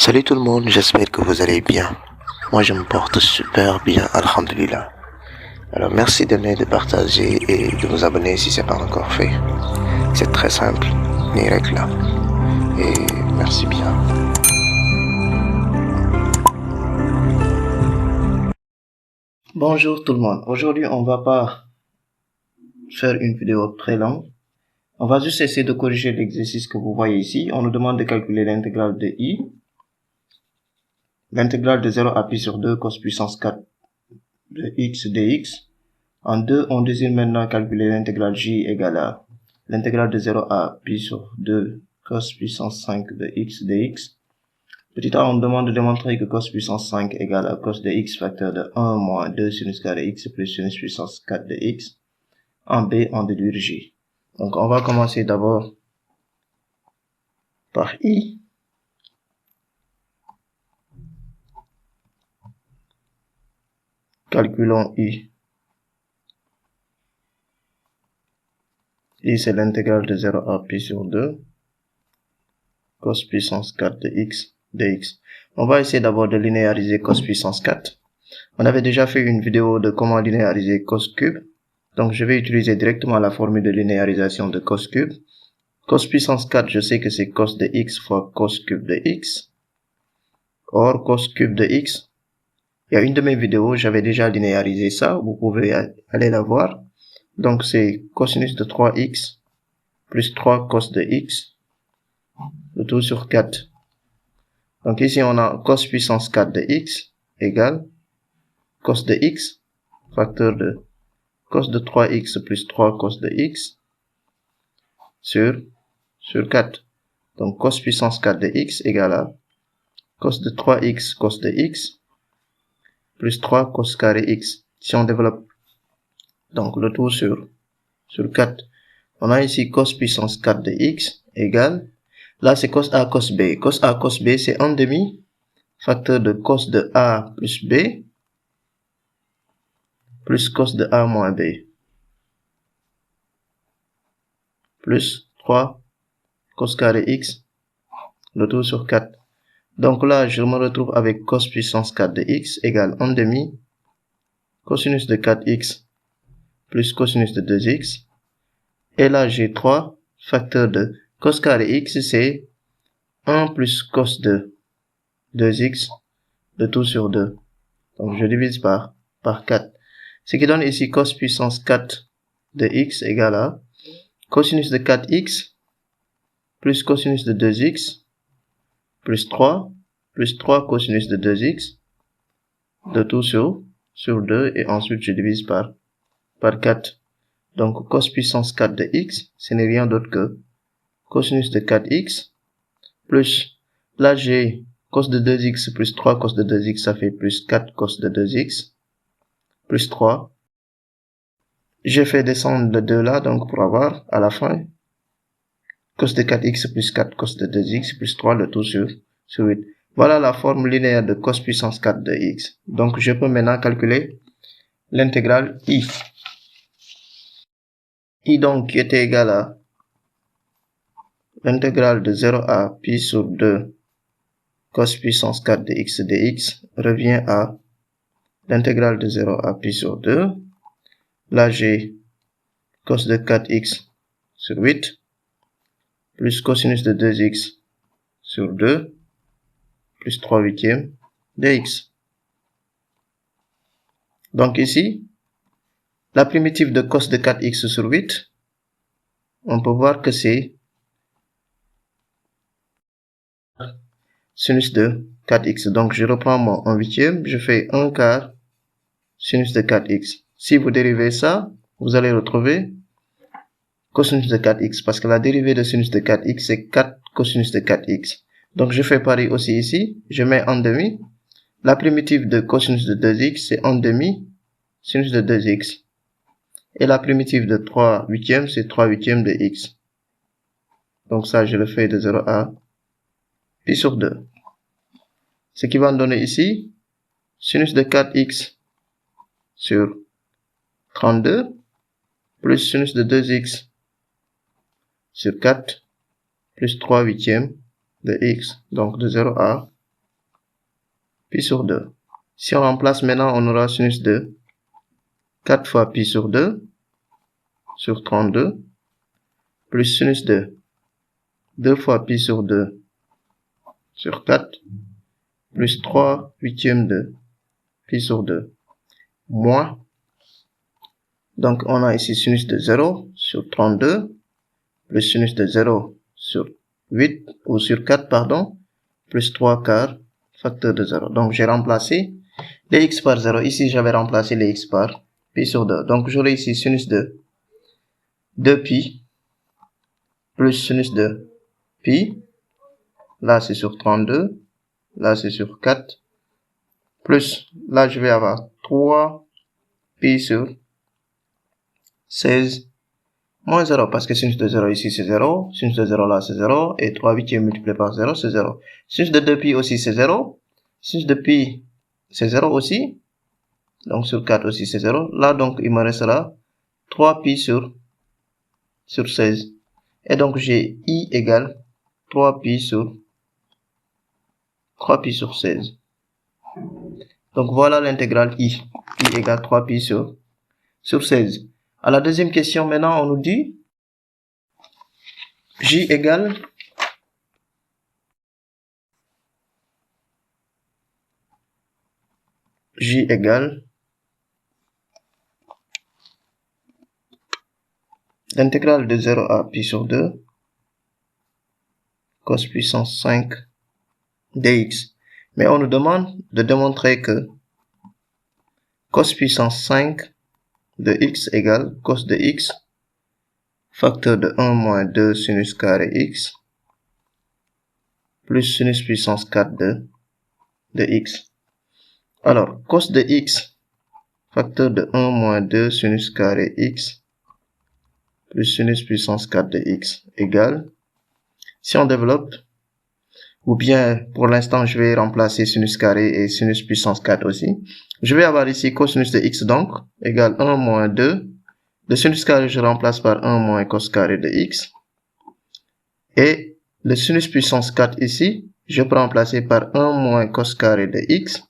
Salut tout le monde, j'espère que vous allez bien. Moi je me porte super bien, alhamdulillah. Alors merci d'aimer, de partager et de vous abonner si c'est pas encore fait. C'est très simple, ni règle là. Et merci bien. Bonjour tout le monde. Aujourd'hui on va pas faire une vidéo très longue. On va juste essayer de corriger l'exercice que vous voyez ici. On nous demande de calculer l'intégrale de i. L'intégrale de 0 à pi sur 2 cos puissance 4 de x dx. En 2, on désire maintenant calculer l'intégrale j égale à l'intégrale de 0 à pi sur 2 cos puissance 5 de x dx. Petit a, on demande de démontrer que cos puissance 5 égale à cos de x facteur de 1 moins 2 sinus carré x plus sinus puissance 4 de x. En b, on déduire j. Donc on va commencer d'abord par i. Calculons i. I, c'est l'intégrale de 0 à pi sur 2 cos puissance 4 de x dx. On va essayer d'abord de linéariser cos puissance 4. On avait déjà fait une vidéo de comment linéariser cos cube. Donc je vais utiliser directement la formule de linéarisation de cos cube. Cos puissance 4, je sais que c'est cos de x fois cos cube de x. Or, cos cube de x, il y a une de mes vidéos, j'avais déjà linéarisé ça. Vous pouvez aller la voir. Donc c'est cosinus de 3x plus 3 cos de x, le tout sur 4. Donc ici on a cos puissance 4 de x égale cos de x, facteur de cos de 3x plus 3 cos de x sur 4. Donc cos puissance 4 de x égale à cos de 3x cos de x plus 3 cos carré x. Si on développe donc le tout sur 4, on a ici cos puissance 4 de x égale, là c'est cos a cos b. Cos a cos b c'est 1/2 facteur de cos de a plus b plus cos de a moins b plus 3 cos carré x, le tout sur 4. Donc là, je me retrouve avec cos puissance 4 de x égale 1/2 cosinus de 4x plus cosinus de 2x. Et là, j'ai 3 facteurs de cos carré x, c'est 1 plus cos de 2x, le tout sur 2. Donc je divise par 4. Ce qui donne ici cos puissance 4 de x égale à cosinus de 4x plus cosinus de 2x plus 3 cosinus de 2x, le tout sur 2, et ensuite je divise par 4. Donc cos puissance 4 de x, ce n'est rien d'autre que cosinus de 4x plus, là j'ai cos de 2x plus 3 cos de 2x, ça fait plus 4 cos de 2x plus 3. J'ai fait descendre le 2 là, donc pour avoir à la fin cos de 4x plus 4 cos de 2x plus 3, le tout sur 8. Voilà la forme linéaire de cos puissance 4 de x. Donc je peux maintenant calculer l'intégrale i. I donc qui était égal à l'intégrale de 0 à pi sur 2 cos puissance 4 de x dx revient à l'intégrale de 0 à pi sur 2. Là j'ai cos de 4x sur 8 plus cosinus de 2x sur 2 plus 3 huitièmes de x. Donc ici, la primitive de cos de 4x sur 8, on peut voir que c'est sinus de 4x. Donc je reprends mon 1 huitième, je fais 1 quart sinus de 4x. Si vous dérivez ça, vous allez retrouver cosinus de 4x, parce que la dérivée de sinus de 4x, c'est 4 cosinus de 4x. Donc je fais pareil aussi ici, je mets 1/2. La primitive de cosinus de 2x, c'est 1/2 sinus de 2x. Et la primitive de 3 huitièmes, c'est 3 huitièmes de x. Donc ça, je le fais de 0 à pi sur 2. Ce qui va me donner ici, sinus de 4x sur 32, plus sinus de 2x sur 4, plus 3 huitièmes de x. Donc de 0 à pi sur 2. Si on remplace maintenant, on aura sinus de 4 fois pi sur 2 sur 32 plus sinus de 2 fois pi sur 2 sur 4 plus 3 huitièmes de pi sur 2 moins. Donc on a ici sinus de 0 sur 32 plus sinus de 0 sur 8 ou sur 4 pardon plus 3 quarts facteur de 0. Donc j'ai remplacé les x par 0. Ici j'avais remplacé les x par pi sur 2. Donc j'aurai ici sinus de 2pi plus sinus de pi. Là c'est sur 32. Là c'est sur 4. Plus là je vais avoir 3 pi sur 16 moins 0 parce que sinus de 0 ici c'est 0, sinus de 0 là c'est 0 et 3 huitièmes multiplié par 0 c'est 0. Sinus de 2pi aussi c'est 0, sinus de pi c'est 0 aussi, donc sur 4 aussi c'est 0. Là donc il me restera 3pi sur 16 et donc j'ai i égale 3pi sur 16. Donc voilà l'intégrale i égale 3pi sur 16. À la deuxième question, maintenant, on nous dit j égale l'intégrale de 0 à pi sur 2 cos puissance 5 dx. Mais on nous demande de démontrer que cos puissance 5 de x égale cos de x facteur de 1 moins 2 sinus carré x plus sinus puissance 4 de x. Alors, cos de x facteur de 1 moins 2 sinus carré x plus sinus puissance 4 de x égale, si on développe, ou bien pour l'instant je vais remplacer sinus carré et sinus puissance 4 aussi, je vais avoir ici cosinus de x donc égale 1 moins 2, le sinus carré je remplace par 1 moins cos carré de x, et le sinus puissance 4 ici, je peux remplacer par 1 moins cos carré de x,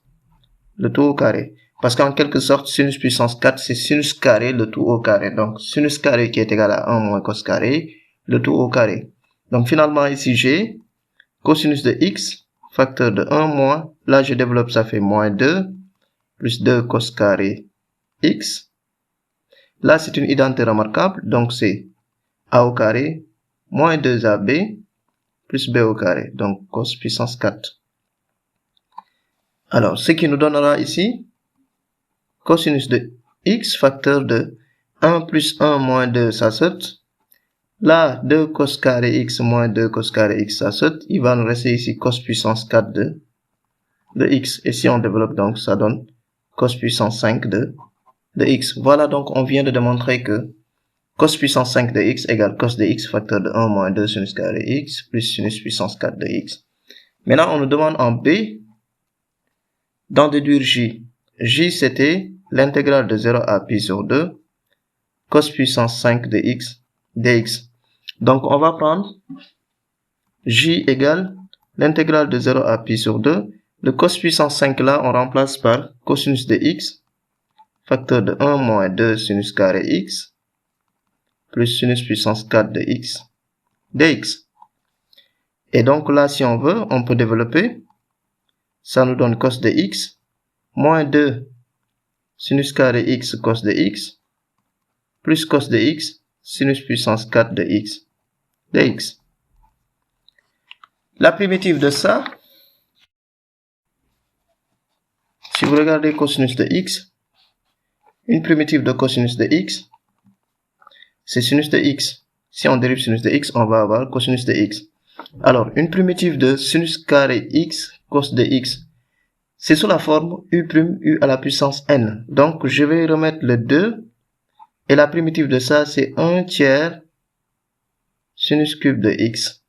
le tout au carré. Parce qu'en quelque sorte, sinus puissance 4, c'est sinus carré, le tout au carré. Donc, sinus carré qui est égal à 1 moins cos carré, le tout au carré. Donc, finalement, ici, j'ai cosinus de x, facteur de 1 moins, là, je développe, ça fait moins 2, plus 2 cos carré x. Là, c'est une identité remarquable, donc c'est a au carré, moins 2ab, plus b au carré, donc cos puissance 4. Alors, ce qui nous donnera ici, cosinus de x facteur de 1 plus 1 moins 2, ça saute. Là, 2 cos carré x moins 2 cos carré x, ça saute. Il va nous rester ici cos puissance 4 de x. Et si on développe, donc, ça donne cos puissance 5 de x. Voilà, donc, on vient de démontrer que cos puissance 5 de x égale cos de x facteur de 1 moins 2 sinus carré x plus sinus puissance 4 de x. Maintenant, on nous demande en b d'en déduire j. J, c'était l'intégrale de 0 à pi sur 2 cos puissance 5 de x dx. Donc, on va prendre j égale l'intégrale de 0 à pi sur 2. Le cos puissance 5 là, on remplace par cosinus de x facteur de 1 moins 2 sinus carré x plus sinus puissance 4 de x dx. Et donc là, si on veut, on peut développer. Ça nous donne cos de x moins 2 sinus carré x cos de x plus cos de x sinus puissance 4 de x dx. La primitive de ça, si vous regardez cosinus de x, une primitive de cosinus de x, c'est sinus de x. Si on dérive sinus de x, on va avoir cosinus de x. Alors, une primitive de sinus carré x cos de x, c'est sous la forme u' u à la puissance n. Donc, je vais remettre le 2. Et la primitive de ça, c'est 1 tiers sinus cube de x.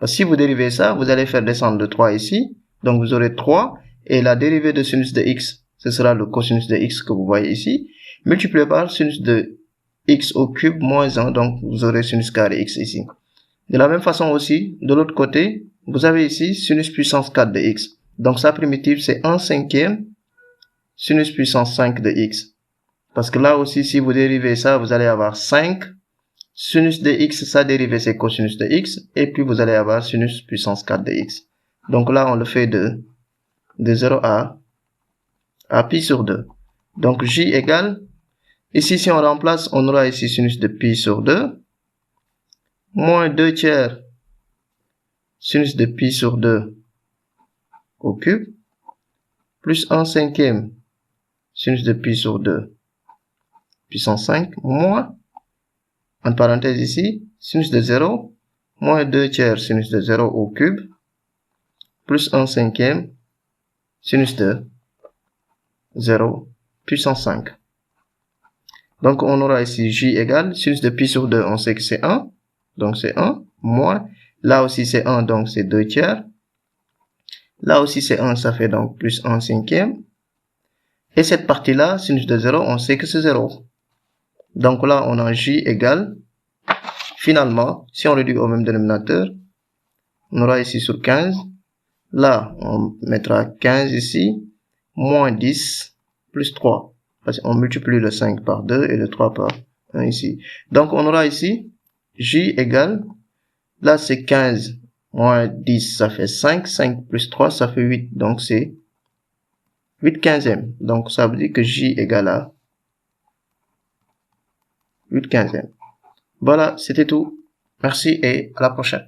Si vous dérivez ça, vous allez faire descendre le 3 ici. Donc, vous aurez 3. Et la dérivée de sinus de x, ce sera le cosinus de x que vous voyez ici, multiplié par sinus de x au cube moins 1. Donc, vous aurez sinus carré x ici. De la même façon aussi, de l'autre côté, vous avez ici sinus puissance 4 de x. Donc sa primitive, c'est 1/5 sinus puissance 5 de x. Parce que là aussi, si vous dérivez ça, vous allez avoir 5. Sinus de x, sa dérivée, c'est cosinus de x. Et puis, vous allez avoir sinus puissance 4 de x. Donc là, on le fait de 0 à pi sur 2. Donc j égale, ici, si on remplace, on aura ici sinus de pi sur 2, moins 2 tiers sinus de pi sur 2 au cube, plus 1/5 sinus de pi sur 2 puissance 5, moins, en parenthèse ici, sinus de 0, moins 2 tiers sinus de 0 au cube, plus 1/5 sinus de 0 puissance 5. Donc on aura ici j égale, sinus de pi sur 2, on sait que c'est 1, donc c'est 1, moins, là aussi c'est 1, donc c'est 2 tiers, là aussi c'est 1, ça fait donc plus 1/5, et cette partie-là, sinus de 0, on sait que c'est 0. Donc là, on a j égale, finalement, si on réduit au même dénominateur, on aura ici sur 15, là, on mettra 15 ici, moins 10, plus 3. Parce qu'on multiplie le 5 par 2 et le 3 par 1 ici. Donc on aura ici, j égale, là c'est 15, moins 10, ça fait 5, 5 plus 3, ça fait 8, donc c'est 8/15. Donc ça veut dire que j égale à 8/15. Voilà, c'était tout. Merci et à la prochaine.